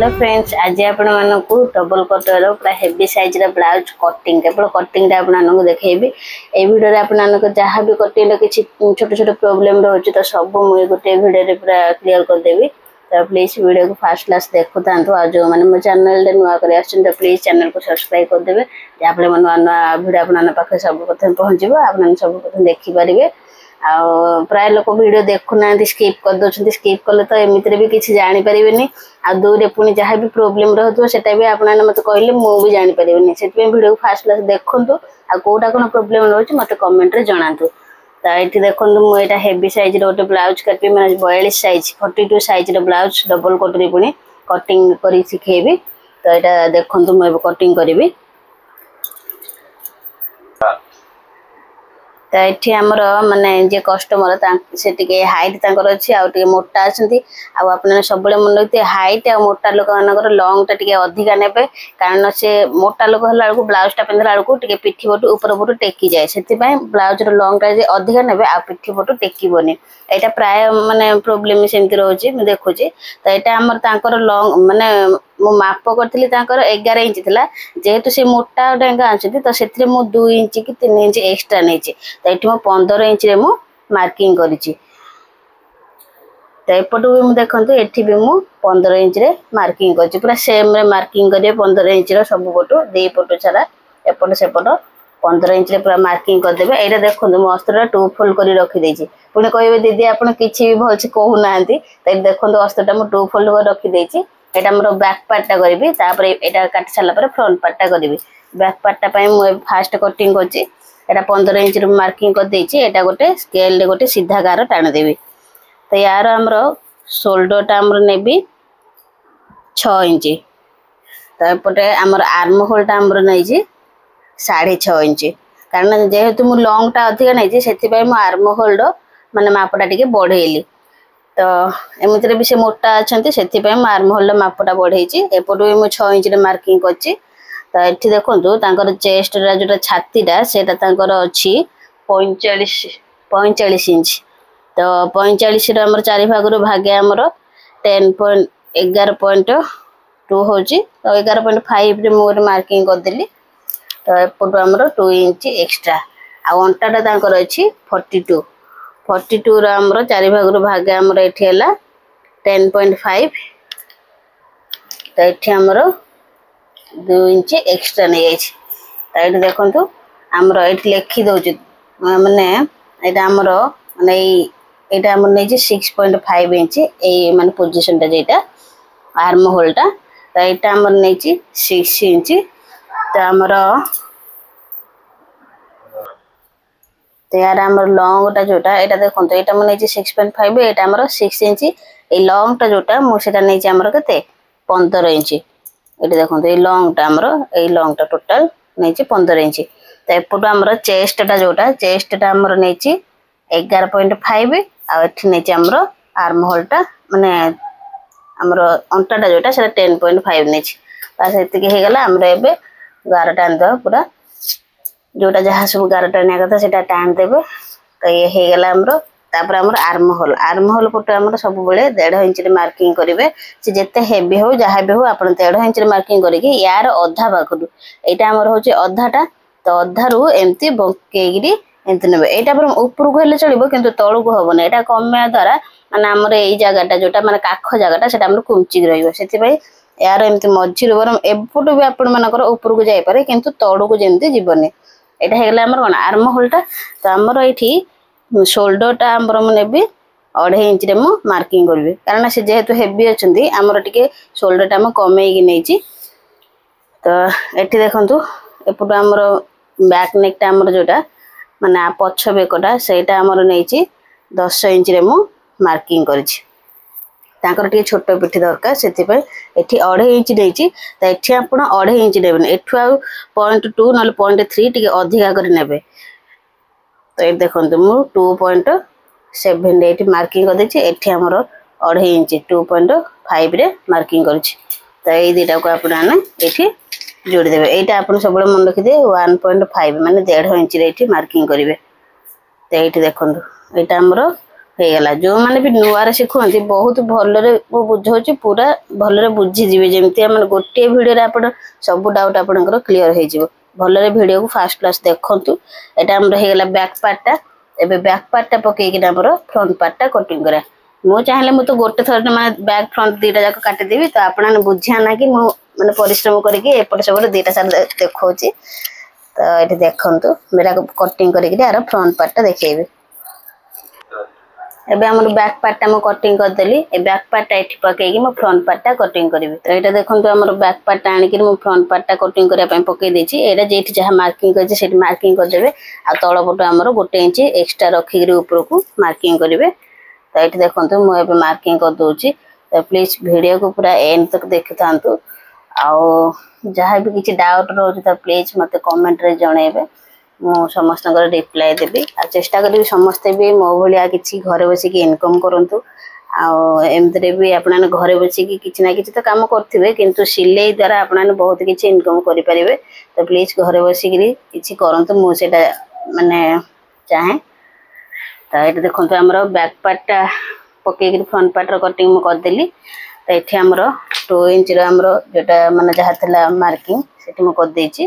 Hello friends, आज आपण मानक डबल कटर पूरा हेवी साइज ब्लाउज कटिंग केवल कटिंग आपको देखेबी। ए वीडियो आपको जहाँ भी कटिंग किसी छोट छोट प्रोब्लेम रोचे तो सब मुझे गोटे वीडियो पूरा क्लीयर करदेवी। तो प्लीज वीडियो को फास्ट क्लास देखु था जो मैंने मो चैनल नुआ कर तो प्लीज चैनल को सब्सक्राइब करदे जहाँफल नुआ नुआ वीडियो आप सब प्रथम पहुँचो आप सब प्रथम देखिपारे। प्राय लोक वीडियो देखुना स्किप कर दौरान स्किप कले तो एमती भी किसी जानीपर आ दूर पुणी जहाँ भी प्रोब्लेम रोक से मत कहले मुझे जानीपर से वीडियो फास्ट क्लास देखूँ आ कौटा कौन प्रोब्लेम रोचे मत कमेंट रे जनातु। तो ये देखो मुझे हेवी साइज गोटे ब्लाउज काटि मैंने 42 साइज 42 साइज ब्लाउज डबल कटरी पुणी कटिंग कर शिखेबी। तो यहाँ देखो मुझे कटिंग करी। तो ये आमर माने जे कस्टमर से हाइट अच्छी आगे मोटा अच्छा सब मन रखते हाइट आ मोटा लोक मान लंग टा अधिका ने कारण से मोटा लोक है ब्लाउज टा पिंधला बेलू पिठी पटू ऊपर पटू टेकी जाए से ब्लाउज लंग टा अधिका ने आ पिठी पटू टेकबनी यहाँ प्राय माने प्रोब्लेम सेमती रोचे मुझे देखुची। तो यहाँ आमर लंग माने मु माप करी 11 इंच था जेहेतु से मोटा डेंगा आंचती तो से 2 इंच कि 3 इंच एक्सट्रा नहीं। तो ये 15 इंच रे मु मार्किंग करी। तो एपटू भी मुझे देखते ये भी मु 15 इंच रे मार्किंग करी पूरा सेम रे मार्किंग करिए 15 इंच सब पटू दी पटू सारा एपट सेपट 15 इंच रे पूरा मार्किंग करदेवे। यहाँ देखो मो अस्त्र 2 फोल्ड कर रखीदे पुणी कहे दीदी आप किसी भी भलसे कहूना। तो देखो अस्त्र मुझे 2 फोल्ड कर रखीदे यहाँ मोर बैक पार्टा करी यहाँ काटि सारा फ्रंट पार्टा करी। बैक पार्टा मुझे फास्ट कटिंग करची 15 इंच मार्किंग कर गोटे स्केल गोटे सीधा गार टाणदेवी। तो यार आमर शोल्डर आमर नेबी 6 इंच। तो एपटे आमर आर्म होल आमर नहीं 6.5 इंच कारण जेहेतु मु लंग टा अधिक नहीं से आर्म होल्ड माने मापटा टी बढ़ेली। तो एमती भी से मोटा अच्छा से आर्म होल्ड मापटा बढ़े एपटू भी मुझे 6 इंच मार्किंग करची। तो ये देखो चेस्ट जो छातीटा से अच्छी 45 इंच। तो 45 आमर 4 भाग भागे आमर 11.2 हूँ। तो 11.5 मुझे मार्किंग करदेली। तो एपटू आमर 2 इंच एक्सट्रा आ अंटाटा अच्छी 42 आमर 4 भाग भागे आमर ये 10.5। तो ये आमर 2 इंच एक्सट्रा नहीं जाए। तो ये देखो आमर ये लिखी दौर माने यहाँ आमर माने यहाँ आमर नहीं 6.5 इंच ये माने पोजिशन टा जेटा आर्म होलटा। तो यहाँ आमर नहीं 6 इंच। तो आमर तो यार आमर लंग टा जोटा यहाँ देखो यहाँ मुझे 6.5 यहाँ आमर 6 इंच ये लंग टा जोटा मुझे नहीं आमर के 15 इंच। ये देखो ये लंग टा आमर ये लंग टा टोटाल नहीं 15 इंच। तो एपटू आमर चेस्ट टा जोटा चेस्ट टा आमर नहीं 11.5 आ नहीं आमर आर्म होल टा माने आमर अंटाटा जोटा से 10.5 नहीं। बस ये आमर एवं गार टाणीद पूरा जोटा जहाँ सब गार टाणिया कथा से टाण देवे। तो ये होगला आमर आर्म होल पटे आमर सब बेले 1.5 इंच मार्किंग करेंगे से जिते हेवी हो जहाँ भी हो आप 1.5 इंच मार्किंग करके यार अधा पाखु यहाँ आमर हूँ अधाटा। तो अधारू एमती बंकई एमती ने यहाँ उपरको हेल्ले चलो कि तौक हम ना यहाँ कमिया द्वारा माने आमर यही जगटा जोटा माने काख जगटा से कुंचिक रही यार एमती मझीर बर एपटू भी आपण मानकर उपरको जापे कि तौक जमी जीवन यहाँ होगला आमर कौन आर्म होलटा। तो आमर ये शोल्डर टा आमर मुझे 2.5 इंच मार्किंग करी कारण से जेहेतु हेवी अच्छी आमर टे शोल्डर टा कमे नहीं। तो ये देखो एपटू आमर बैक नेक आमर जोटा माने पछ बेकटा से आमर नहीं 10 इंच मार्किंग करी टे छोट पिठी दरकार से 2.5 इंच नहीं। तो ये आप 2.5 इंच ने एठू आ 0.2 ना 0.3 टे अधिका कर ने। तो ये देखो मुझे 2.7 मार्किंग कर आमर 2.5 इंच 2.5 रे मार्किंग कर। तो ये दुटा को आप जोड़देवे यहाँ आप सब मन रखिदे 1.5 माने 1.5 इंच मार्किंग करेंगे। तो ये देखो यहाँ आमर ହେଇଗଲା। ଯୋଉମାନେ ବି ନୂଆରେ ଶିଖୁଛନ୍ତି ବହୁତ ଭଲରେ ମୁଁ ବୁଝଉଛି, ପୁରା ଭଲରେ ବୁଝିଯିବେ, ଯେମିତି ଆମେ ଗୋଟିଏ ଭିଡ଼ିଓରେ ଆପଣ ସବୁ ଡାଉଟ୍ ଆପଣଙ୍କର କ୍ଲିୟର ହେଇଯିବ। ଭଲରେ ଭିଡ଼ିଓକୁ ଫାଷ୍ଟ କ୍ଲାସ୍ ଦେଖନ୍ତୁ। ଏଇଟା ଆମର ହେଇଗଲା ବ୍ୟାକ୍ ପାର୍ଟଟା। ଏବେ ବ୍ୟାକ୍ ପାର୍ଟଟା ପକେଇକିନା ଆମର ଫ୍ରଣ୍ଟ ପାର୍ଟଟା କଟିଂ କରିବା। ମୁଁ ଚାହିଁଲେ ମୁଁ ତ ଗୋଟେ ଥର ମାନେ ବ୍ୟାକ୍ ଫ୍ରଣ୍ଟ ଦୁଇଟା ଯାକ କାଟିଦେବି, ତ ଆପଣମାନେ ବୁଝିବା ନା କି ମୁଁ ମାନେ ପରିଶ୍ରମ କରିକି ଏପଟ ସେପଟ ଦୁଇଟା ସାର ଦେଖାଉଛି। ତ ଏଠି ଦେଖନ୍ତୁ ଏଇଟା କଟିଂ କରିକି ଆର ଫ୍ରଣ୍ଟ ପାର୍ଟଟା ଦେଖେଇବି। ଏବେ ଆମର ବ୍ୟାକ୍ ପାର୍ଟଟା ମୁଁ କଟିଂ କରିଦେଲି। ଏ ବ୍ୟାକ୍ ପାର୍ଟଟା ଏଠି ପକେଇକି ମୁଁ ଫ୍ରଣ୍ଟ ପାର୍ଟଟା କଟିଂ କରିବି। ତ ଏଇଟା ଦେଖନ୍ତୁ ଆମର ବ୍ୟାକ୍ ପାର୍ଟଟା ଆଣିକି ମୁଁ ଫ୍ରଣ୍ଟ ପାର୍ଟଟା କଟିଂ କରିବା ପାଇଁ ପକେଇ ଦେଇଛି। ଏଇଟା ଯେଠି ଯାହା ମାର୍କିଂ କରିଛି ସେଠି ମାର୍କିଂ କରିଦେବେ। ଆଉ ତଳ ପଟୁ ଆମର 1 ଇଞ୍ଚ ଏକ୍ସଟ୍ରା ରଖିକିରି ଉପରକୁ ମାର୍କିଂ କରିବେ। ତ ଏଠି ଦେଖନ୍ତୁ ମୁଁ ଏବେ ମାର୍କିଂ କରିଦେଉଛି। ତ ପ୍ଲିଜ୍ ଭିଡ଼ିଓକୁ ପୁରା ଏଣ୍ଡ ତକ ଦେଖିଥାନ୍ତୁ। ଆଉ ଯାହା ବି କିଛି ଡାଉଟ୍ ରହୁଛି ତ ପ୍ଲିଜ୍ ମୋତେ କମେଣ୍ଟରେ ଜଣେଇବେ। ମୁଁ ସମସ୍ତଙ୍କର ରିପ୍ଲାଏ ଦେବି। ଆଉ ଚେଷ୍ଟା କରିବି ସମସ୍ତେ ବି ମୋ ଭଳିଆ କିଛି ଘରେ ବସିକି ଇନକମ୍ କରନ୍ତୁ। ଆଉ ଏମିତିରେ ବି ଆପଣମାନେ ଘରେ ବସିକି କିଛି ନା କିଛି ତ କାମ କରୁଥିବେ, କିନ୍ତୁ ସିଲେଇ ଦ୍ୱାରା ଆପଣମାନେ ବହୁତ କିଛି ଇନକମ୍ କରିପାରିବେ। ତ ପ୍ଲିଜ୍ ଘରେ ବସିକିରି କିଛି କରନ୍ତୁ, ମୁଁ ସେଇଟା ମାନେ ଚାହେଁ। ତ ଏଠି ଦେଖନ୍ତୁ ଆମର ବ୍ୟାକ୍ ପାର୍ଟଟା ପକେଇକିରି ଫ୍ରଣ୍ଟ ପାର୍ଟର କଟିଂ ମୁଁ କରିଦେଲି। ତ ଏଠି ଆମର 2 ଇଞ୍ଚର ଆମର ଯେଉଁଟା ମାନେ ଯାହା ଥିଲା ମାର୍କିଂ ସେଠି ମୁଁ କରିଦେଇଛି।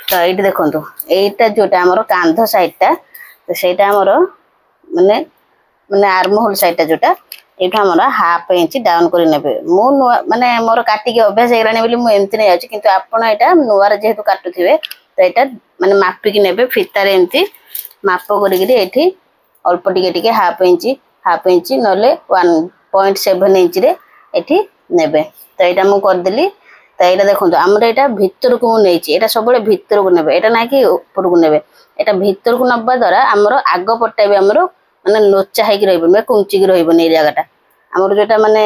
ତ ଏଇଠି ଦେଖନ୍ତୁ ଏଇଟା ଯେଉଁଟା ଆମର କାନ୍ଧ ସାଇଡ଼ଟା, ତ ସେଇଟା ଆମର ମାନେ ମାନେ ଆର୍ମ ହୋଲ୍ ସାଇଡ଼ଟା ଯେଉଁଟା, ଏଇଠୁ ଆମର 1/2 ଇଞ୍ଚ ଡାଉନ୍ କରି ନେବେ। ମୁଁ ନୂଆ ମାନେ ମୋର କାଟିକି ଅଭ୍ୟାସ ହେଇଗଲାଣି ବୋଲି ମୁଁ ଏମିତି ନେଇଯାଉଛି, କିନ୍ତୁ ଆପଣ ଏଇଟା ନୂଆରେ ଯେହେତୁ କାଟୁଥିବେ ତ ଏଇଟା ମାନେ ମାପିକି ନେବେ। ଫିତାରେ ଏମିତି ମାପ କରିକିରି ଏଠି ଅଳ୍ପ ଟିକେ ଟିକେ 1/2 ଇଞ୍ଚ ନହେଲେ 1.7 ଇଞ୍ଚରେ ଏଠି ନେବେ। ତ ଏଇଟା ମୁଁ କରିଦେଲି। ତ ଏଇଟା ଦେଖନ୍ତୁ ଆମର ଏଇଟା ଭିତରକୁ ମୁଁ ନେଇଛି, ଏଇଟା ସବୁବେଳେ ଭିତରକୁ ନେବେ, ଏଇଟା ନାଇଁ କି ଉପରକୁ ନେବେ। ଏଇଟା ଭିତରକୁ ନେବା ଦ୍ୱାରା ଆମର ଆଗ ପଟଟା ବି ଆମର ମାନେ ଲୋଚା ହେଇକି ରହିବନି ବା କୁଞ୍ଚିକି ରହିବନି। ଏଇ ଜାଗାଟା ଆମର ଯେଉଁଟା ମାନେ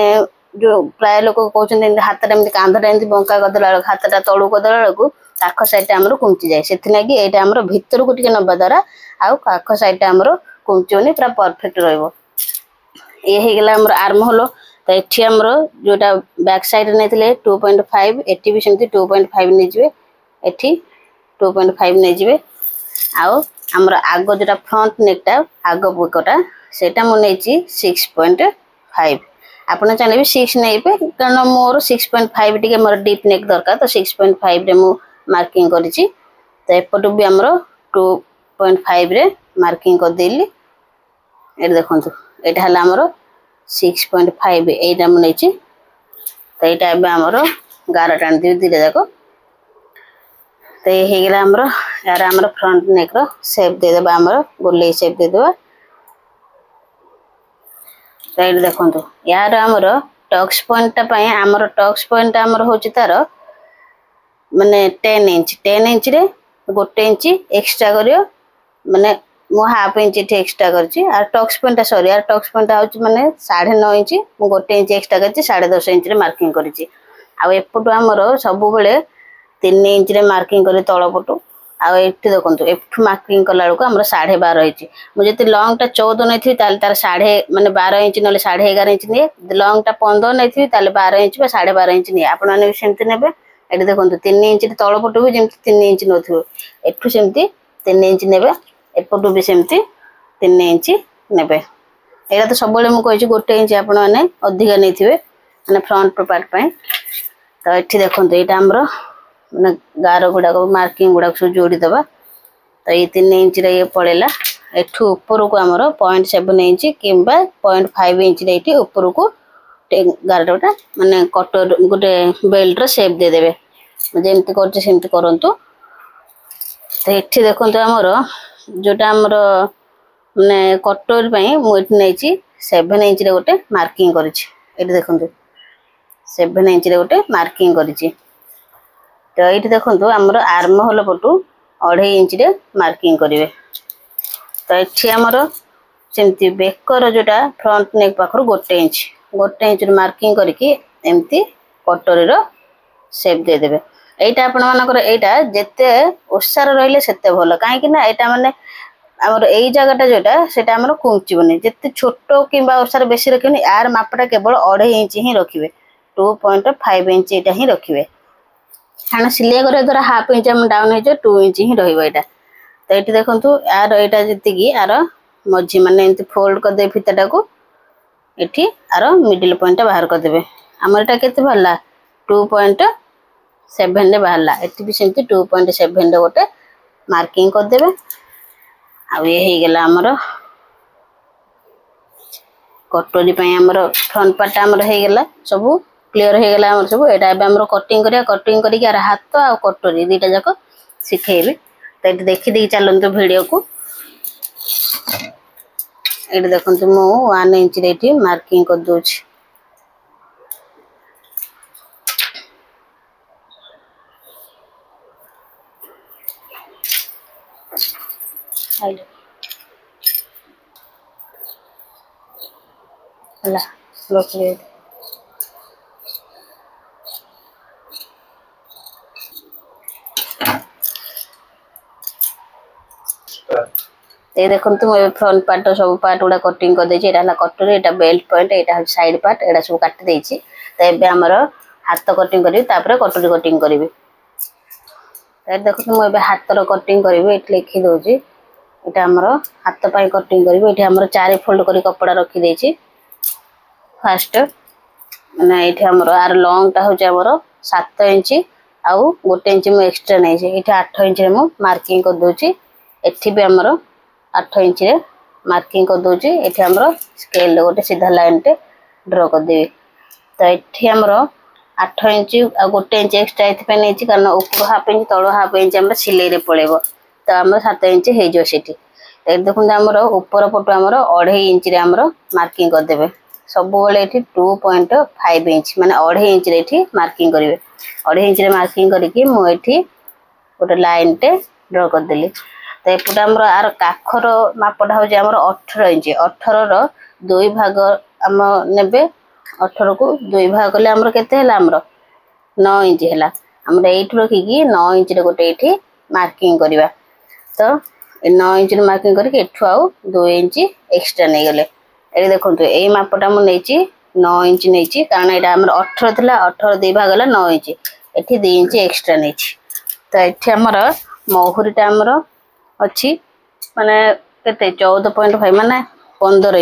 ଯେଉଁ ପ୍ରାୟ ଲୋକ କହୁଛନ୍ତି ଏମିତି ହାତଟା ଏମିତି କାନ୍ଧଟା ଏମିତି ବଙ୍କା କରିଦେଲା ବେଳକୁ, ହାତଟା ତଳକୁ କରିଦେଲା ବେଳକୁ କାଖ ସାଇଡ଼ଟା ଆମର କୁଞ୍ଚିଯାଏ। ସେଥିଲାଗି ଏଇଟା ଆମର ଭିତରକୁ ଟିକେ ନେବା ଦ୍ୱାରା ଆଉ କାଖ ସାଇଡ଼ଟା ଆମର କୁଞ୍ଚିବନି, ପୁରା ପରଫେକ୍ଟ ରହିବ। ଇଏ ହେଇଗଲା ଆମର ଆର୍ମ ହୋଲ୍। ତ ଏଠି ଆମର ଯେଉଁଟା ବ୍ୟାକ୍ ସାଇଡ଼ରେ ନେଇଥିଲେ 2.5, ଏଠି ବି ସେମିତି 2.5 ନେଇଯିବେ। ଏଠି 2.5 ନେଇଯିବେ। ଆଉ ଆମର ଆଗ ଯେଉଁଟା ଫ୍ରଣ୍ଟ ନେକ୍ଟା ଆଗ ପୋକଟା ସେଇଟା ମୁଁ ନେଇଛି 6.5। ଆପଣ ଚାହିଁଲେ ବି 6 ନେଇବେ, କାରଣ ମୋର 6.5 ଟିକେ ମୋର ଡିପ୍ ନେକ୍ ଦରକାର, ତ 6.5ରେ ମୁଁ ମାର୍କିଂ କରିଛି। ତ ଏପଟୁ ବି ଆମର 2.5ରେ ମାର୍କିଂ କରିଦେଲି। ଏଇଟା ଦେଖନ୍ତୁ ଏଇଟା ହେଲା ଆମର 6.5, ଏଇଟା ମୁଁ ନେଇଛି। ତ ଏଇଟା ଏବେ ଆମର ଗାର ଟାଣିଦେବି ଦୁଇଟା ଯାକ। ତ ଏ ହେଇଗଲା ଆମର यार ଆମର ଫ୍ରଣ୍ଟ ନେକ୍ର ସେପ୍ ଦେଇଦେବା, ଆମର ଗୋଲେଇ ସେପ୍ ଦେଇଦେବା। ତ ଏଇଠି ଦେଖନ୍ତୁ यार ଆମର ଟକ୍ସ ପଏଣ୍ଟଟା ପାଇଁ ଆମର ଟକ୍ସ ପଏଣ୍ଟଟା ଆମର ହେଉଛି ତାର ମାନେ 10 ଇଞ୍ଚ। 10 ଇଞ୍ଚରେ 1 ଇଞ୍ଚ ଏକ୍ସଟ୍ରା କରିବ, ମାନେ ମୁଁ 1/2 ଇଞ୍ଚ ଏଠି ଏକ୍ସଟ୍ରା କରିଛି। আর ଟକ୍ସ ପଏଣ୍ଟଟା ସରି আর ଟକ୍ସ ପଏଣ୍ଟଟା ହେଉଛି ମାନେ 9.5 ଇଞ୍ଚ, ମୁଁ 1 ଇଞ୍ଚ ଏକ୍ସଟ୍ରା କରିଛି, 10.5 ଇଞ୍ଚରେ ମାର୍କିଂ କରିଛି। ଆଉ ଏପଟୁ ଆମର ସବୁବେଳେ 3 ଇଞ୍ଚରେ ମାର୍କିଂ କରି ତଳ ପଟୁ। ଆଉ ଏଠି ଦେଖନ୍ତୁ ଏଠୁ ମାର୍କିଂ କଲା ବେଳକୁ ଆମର 12.5 ହେଇଛି। ମୁଁ ଯଦି ଲଙ୍ଗଟା 14 ନେଇଥିବି ତାହେଲେ ତାର 12 ଇଞ୍ଚ ନହେଲେ 11.5 ଇଞ୍ଚ ନିଏ। ଯଦି ଲଙ୍ଗଟା 15 ନେଇଥିବି ତାହେଲେ 12 ଇଞ୍ଚ ବା 12.5 ଇଞ୍ଚ ନିଏ। ଆପଣମାନେ ବି ସେମିତି ନେବେ। ଏଠି ଦେଖନ୍ତୁ 3 ଇଞ୍ଚରେ ତଳ ପଟୁ ବି ଯେମିତି 3 ଇଞ୍ଚ ନେଉଥିବ, ଏଠୁ ସେମିତି 3 ଇଞ୍ଚ ନେବେ। ଏପଟୁ ବି ସେମିତି 3 ଇଞ୍ଚ ନେବେ। ଏଇଟା ତ ସବୁବେଳେ ମୁଁ କହିଛି 1 ଇଞ୍ଚ ଆପଣମାନେ ଅଧିକା ନେଇଥିବେ ମାନେ ଫ୍ରଣ୍ଟ ପାର୍ଟ ପାଇଁ। ତ ଏଠି ଦେଖନ୍ତୁ ଏଇଟା ଆମର ମାନେ ଗାର ଗୁଡ଼ାକ ମାର୍କିଂ ଗୁଡ଼ାକ ସବୁ ଯୋଡ଼ିଦେବା। ତ ଏଇ 3 ଇଞ୍ଚରେ ଇଏ ପଳେଇଲା। ଏଠୁ ଉପରକୁ ଆମର 0.7 ଇଞ୍ଚ କିମ୍ବା 0.5 ଇଞ୍ଚରେ ଏଇଠି ଉପରକୁ ଗାରଟା ମାନେ କଟର ଗୋଟେ ବେଲ୍ଟର ସେପ୍ ଦେଇଦେବେ। ଯେମିତି କରୁଛି ସେମିତି କରନ୍ତୁ। ତ ଏଠି ଦେଖନ୍ତୁ ଆମର ଯେଉଁଟା ଆମର ମାନେ କଟର ପାଇଁ ମୁଁ ଏଠି ନେଇଛି 7 ଇଞ୍ଚରେ ଗୋଟେ ମାର୍କିଂ କରିଛି। ଏଠି ଦେଖନ୍ତୁ 7 ଇଞ୍ଚରେ ଗୋଟେ ମାର୍କିଂ କରିଛି। ତ ଏଇଠି ଦେଖନ୍ତୁ ଆମର ଆର୍ମ ହୋଲ୍ ପଟୁ 2.5 ଇଞ୍ଚରେ ମାର୍କିଂ କରିବେ। ତ ଏଠି ଆମର ସେମିତି ବେକର ଯେଉଁଟା ଫ୍ରଣ୍ଟ ନେକ୍ ପାଖରୁ 1 ଇଞ୍ଚରୁ ମାର୍କିଂ କରିକି ଏମିତି କଟରୀର ସେପ୍ ଦେଇଦେବେ। এইটা ଆପଣମାନଙ୍କର এইটা ଯେତେ ଓସାର ରହିଲେ ସେତେ ଭଲ, କାହିଁକି ନା ଏଇଟା ମାନେ ଆମର ଏଇ ଜାଗାଟା ଯେଉଁଟା ସେଟା ଆମର କୁଞ୍ଚିବନି। ଯେତେ ଛୋଟ କିମ୍ବା ଓସାର ବେଶୀ ରଖିବେନି, ଆର ମାପଟା କେବଳ 2.5 ଇଞ୍ଚ ହିଁ ରଖିବେ। 2.5 ଇଞ୍ଚ ଏଇଟା ହିଁ ରଖିବେ, କାରଣ ସିଲେଇ କରିବା ଦ୍ୱାରା 1/2 ଇଞ୍ଚ ଆମ ଡାଉନ୍ ହେଇଯିବ, 2 ଇଞ୍ଚ ହିଁ ରହିବ ଏଇଟା। ତ ଏଇଠି ଦେଖନ୍ତୁ ଆର ଏଇଟା ଯେତିକି ଆର मझी माने एमती फोल्ड कर दे फिताटा को एठी आरो मिडिल पॉइंट बाहर कर देबे हमर एटा केते भरला 2.7 रे बाहरला एठी भी सेमती 2.7 रे गोटे मार्किंग कर देबे आ ये हे गेला हमर कटोरी पई हमर फ्रंट पार्ट हमर हे गेला सब क्लियर हे गेला हमर सब एटा बे हमर कटिंग करी आर हाथ आ कटोरी दीटा जाको सिखेबे तो ये देखि दे चलंतु वीडियो को ये देखंतु मो 1 इंच रे मार्किंग कर दोछ हला लोके ये देखंतु मैं फ्रंट पार्ट सब पार्ट गुडा कटिंग कर देछि एटा हला कटोरी एटा बेल्ट पॉइंट एटा साइड पार्ट एटा सब काट देछि तो एबे हमर हाथ कटिंग करी तापर कटोरी कटिंग करिवे तो देखंतु मैं एबे हाथ रो कटिंग करिवे एट लिखि दोछि एटा हमर हाथ पई कटिंग करिवे एठी हमर 4 फोल्ड करी कपड़ा रखि देछि फर्स्ट माने एठी हमर आर लॉन्ग ता होछि हमर 7 इंच आउ 1 इंच में एक्स्ट्रा नै छै एठी 8 इंच रे मु मार्किंग कर दोछि एठी भी हमर 8 इंच रे मार्किंग कर दोछि एठी हमर स्केल गोटे सीधा लाइन टे ड्रा कर देबे तो एठी हमर 8 इंच आ 1 इंच एक्स्ट्रा एथि पे नै छि कारण ऊपर हाफ इंच तळो हाफ इंच हमर सिलाई रे पळेबो तो हमर 7 इंच हे जो सेठी तो देखुन हमर ऊपर पटो हमर 2.5 इंच रे हमर मार्किंग कर देबे सब बेले एठी 2.5 इंच माने 2.5 इंच रे एठी मार्किंग करिवे 2.5 इंच रे मार्किंग करिकि मु एठी गोटे लाइन टे ड्रा कर देली तो एपटे हमर आर काखर मापटा हो जे हमर 18 इंच 18 रो 2 भाग हम नेबे 18 को 2 भाग करले हमर केते हला हमर 9 इंच हला हमर एठी रखि कि 9 इंच रे गोटे एठी मार्किंग करिवा तो 9 इंच रे मार्किंग करके एठु आउ 2 इंच एक्स्ट्रा नै गेले ए देखंतु ए मापटा मु नेछि 9 इंच नेछि कारण एटा हमर 18 थिला 18 2 भाग हला 9 इंच एठी 2 इंच एक्स्ट्रा नेछि तो एठी हमर मोहुरीटा हमर अछि माने केते 14.5 माने 15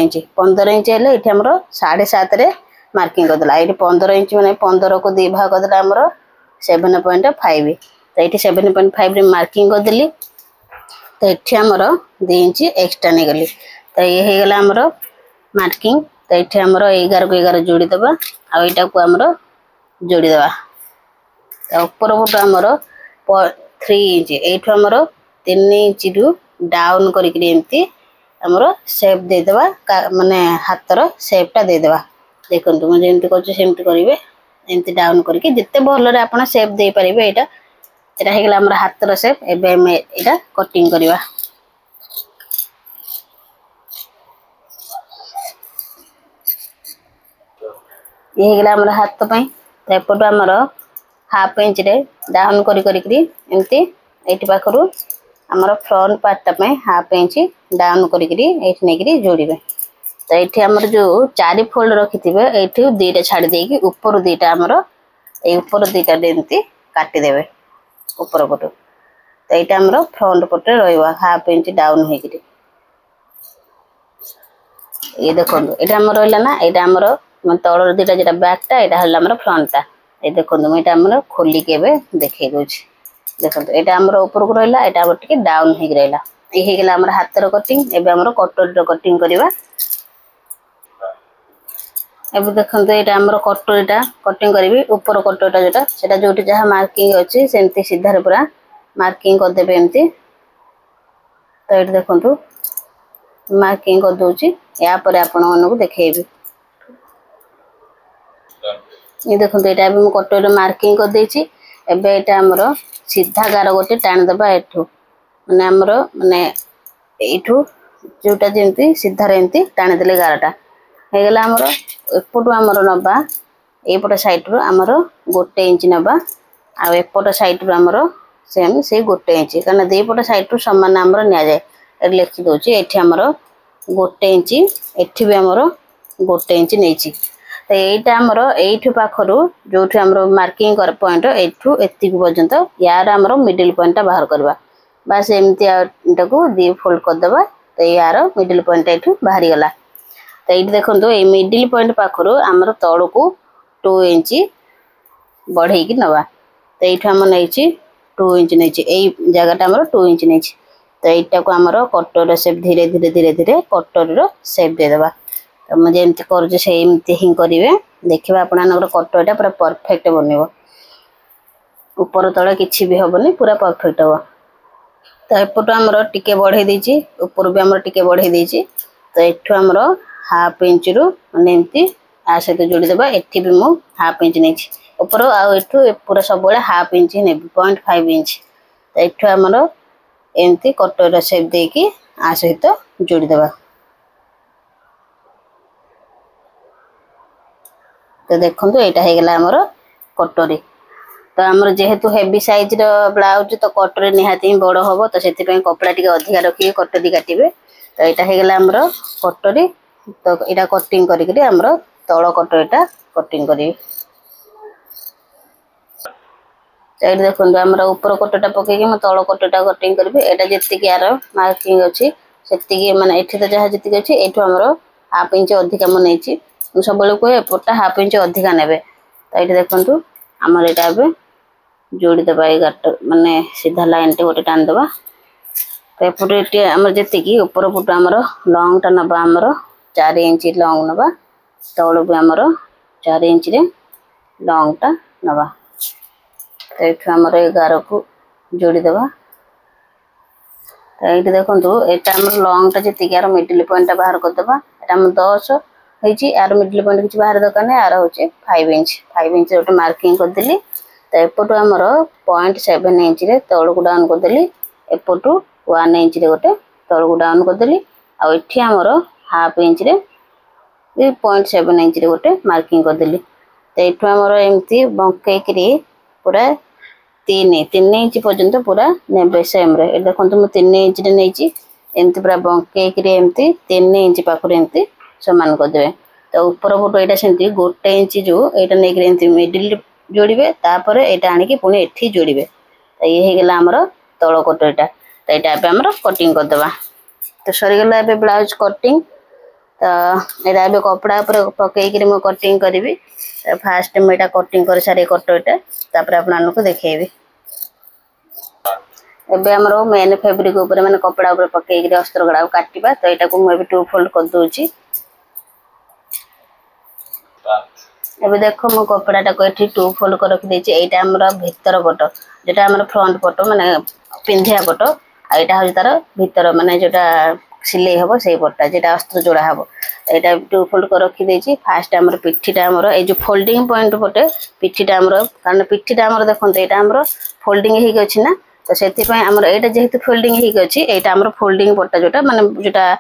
इंच हेले एठी हमर 7.5 रे मार्किंग कर देला एठी 15 इंच माने 15 को 2 भाग कर देला हमर 7.5 तो एठी 7.5 रे मार्किंग कर देली तो एठी हमर 2 इंच एक्स्ट्रा नै गली तो ये हे गेला हमर मार्किंग तो एठी हमर 11 को 11 जोड़ी दबा आ एटा को हमर जोड़ी दबा तो ऊपर पट हमर 3 इंच एठो हमर 3 इंच रु डाउन करी कि एम्ति हमर शेप दे देबा माने हाथर शेपटा दे देबा देखंतु म जेंति कहछ सेमति करिवे एम्ति डाउन करी कि जत्ते भलो रे आपण शेप दे परिबे एटा एटा हे गेला हमर हाथर शेप एबे हम एटा कटिंग करिवा ये गेला हमर हाथ पई एपटो हमर हाफ इंच रे डाउन करी करी एम्ति एठी पाखरु हमर फ्रंट पार्ट पई हाफ इंच डाउन करी एठी नेकरी जोड़ीबे तो एठी हमर जो 4 फोल्ड रखिथिबे एठी दीटा छाडी देकी ऊपर दीटा हमर ए ऊपर दीटा एम्ति काटी देबे ऊपर पटो तो एटा हमर फ्रंट पटे रहइबा हाफ इंच डाउन हेकरी ये देखंतु एटा हमर रहला ना एटा हमर तळर दीटा जेटा बैकटा एटा हला हमर फ्रंटटा ए देखंतु एटा हमर खोली केबे देखै दोछि देखंतु एटा हमर ऊपर को रहला एटा हमर टिके डाउन हे रहला ए हे गेला हमर हाथर कटिंग एबे हमर कटोरी रो कटिंग करबा एबे देखंतु एटा हमर कटोरीटा कटिंग करबी ऊपर कटोरीटा जेटा सेटा जोटी जहा मार्किंग अछि सेमति सीधा रे पूरा मार्किंग कर देबे एमति तो एटा देखंतु मार्किंग कर दोछि या पर आपण मानको देखैबी ये देखंतु एटा भी म कटोरी मार्किंग कर देछि एबे एटा हमर सीधा गार गोटे टाण दबा एठू माने हमर माने एठू जोटा जेंति सीधा रेंति टाण देले गारटा हे गेला हमर एपटू हमर नबा एपट साइड रो हमर 1 इंच नबा आ एपट साइड रो हमर सेम से 1 इंच कारण दे पट साइड रो समान हमर निया जाय ए लिखि दोछि एठी हमर 1 इंच एठी भी हमर 1 इंच नेछि तो एटा हमर एठू पाखरु जोठी हमर मार्किंग कर पॉइंट एठू एति पर्यंत यार हमर मिडिल पॉइंट बाहर करबा बस एमति एटा को दी फोल्ड कर देबा तो यार मिडिल पॉइंट ये बाहरी गला। तो ये देखो ये मिडिल पॉइंट पाखर आमर तल को 2 इंच बढ़े कि नवा। तो ये आम नहीं 2 इंच नहीं जगह आमर 2 इंच नहीं। तो यहाँ को आमर कटर सेप धीरे धीरे धीरे धीरे कटर सेप देदेबा। तो मुझे एमती करमती ही करेंगे देखिए आपंकर कटरटा पूरा परफेक्ट बन ऊपर तले किसी भी हेनी पूरा परफेक्ट हम। तो एपट आमर टिके बढ़े देची ऊपर भी आमर टिके बढ़े देची। तो एठू आमर हाफ इंच रु माने एमती आ सहित जोड़ीदेबा। एठी भी मु हाफ इंच नहीं ऊपर आठू पूरा सब हाफ इंच ही ने 0.5 इंच। तो एठू आमर एमती कटर सेप देकी आ सहित जोड़ीदेबा। तो देखो यहाँ होगा आमर कटोरी। तो आमर जेहेतु हेवी साइज ब्लाउज तो कटोरी निहाती ही बड़ हम। तो से कपड़ा टी अधिका रखिए कटोरी काटे। तो यहाँ होगा आमर कटोरी। तो यहाँ कटिंग करी आमर तल कटोरीटा कटिंग करी। ये देखो आमर ऊपर कटोटा पकईकि मैं तल कटोटा कटिंग करी। यहाँ जी यार मार्किंग अच्छी से माने एठी तो जहाँ जी अच्छी ये आमर हाफ इंच अधिका मुझे सब कहे एपटा हाफ इंच अधिका ने। तो ये देखो आमर यहाँ जोड़ीदेबा ये गाट माने सीधा लाइन टे गोटे टाणीदेबा। तो एपटे आम जी ऊपर पट आमर लंग टा नवा आमर 4 इंच लंग नवा। तल भी आमर 4 इंच लंग टा नवा। तो ये आमर 11 को जोड़ीदेबा। तो ये देखो यहाँ आम लंग टा जी यार मिडिल पॉइंट बाहर करदेबा। यहाँ 10 होती यार मिडिल पॉइंट किसी बाहर दरकार नहीं। यार हूँ 5 इंच गोटे मार्किंग करदेली। तो एपटू आमर 0.7 इंच तल को डाउन करदेली। एपटू 1 इंच गोटे तल को डाउन करदेली। आठी आमर हाफ इंच 0.7 इंच गोटे मार्किंग करदेली। तो ये आमर एमती बंकईकरी पूरा 3 इंच पर्यंत पूरा ने सेम रे। देखो मुझे 3 इंच नहीं एमती पूरा बंकईकरी एमती 3 इंच पाखर एमती सामान करदे। तो ऊपर पट यहाँ सेमती 1 इंच जो यहाँ नहीं मिडिल जोड़े तापर यहाँ आनिकी पुणी एठी जोड़े। तो ये होगा आमर तल कटोरीटा। तो यहाँ आम कटिंग करदेबा। तो सरीगला ए ब्लाउज कटिंग। तो यहाँ कपड़ा उपर पकईकि मुझे कटिंग करी। फास्ट मुझे कटिंग कर सारे कटोरीटा तापर आपको देखेबी। एबे आमर मेन फैब्रिक ऊपर माने कपड़ा ऊपर पकईकि अस्त्र गड़ा काटिबा। तो यहाँ को मुझे 2 फोल्ड कर दूची। एबे देखो मो कपड़ा को 2 फोल्ड कर रखी देछि। एटा हमर भीतर पट जेटा हमर फ्रंट पट माने पिंधिया पट। आ एटा हो तार भीतर माने जेटा सिलाई हबो सेही पट्टा जेटा अस्त्र जोड़ा हबो। एटा 2 फोल्ड कर रखी देछि। फास्ट हमर पिठीटा हमर ए जो फोल्डिंग पॉइंट पटे पिठीटा हमर कारण पिठीटा हमर देखो एटा हमर फोल्डिंग हेक अछि ना। तो सेति पय हमर एटा जेहेतु फोल्डिंग हेक अछि एटा हमर फोल्डिंग पट्टा जोटा माने जेटा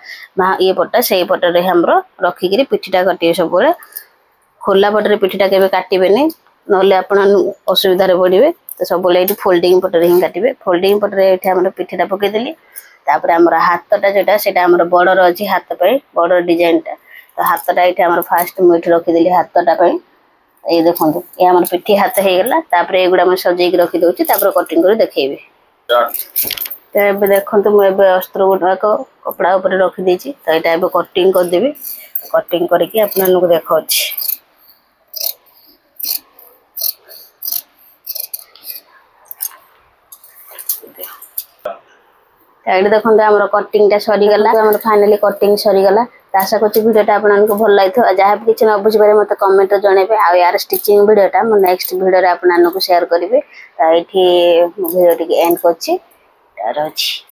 ये पट्टा सेही पट्टा रे हमर रखी करी पिठीटा काटिए सब बेले। खोला पटरे पिठीटा के काटबे ना आप असुविधा पड़े। तो सब ये फोल्डिंग पटरे ही काटे। फोल्डिंग पटरे ये पिठीटा पकईदेली। तापर आमर हाथटा जोटा से बॉर्डर अच्छी हाथ पे बॉर्डर डिजाइनटा। तो हाथटा ये आम फास्ट मुझे रखीदेली हाथटा। ये देखो ये आम पिठी हाथ होगला। तापर एगुड़ा मैं सजेक रखीदे कटिंग कर देखेबी। तो ये देखो मुझे अस्त्र गुड़ाक कपड़ा उपर रखीदे। तो यहाँ कटिंग करदेवी। कटिंग करके आपको देखा। ये देखो आम कटिंगटा सरीगला। Finally cutting सरीगला। आशा करछि वीडियोटा आपको भल लगी। जहाँ भी किसी न बुझे मत कमेंट जनइबे। आ यार स्टिचिंग वीडियोटा मु नेक्स्ट वीडियो आपको शेयर करी। तो ये वीडियो एंड कर।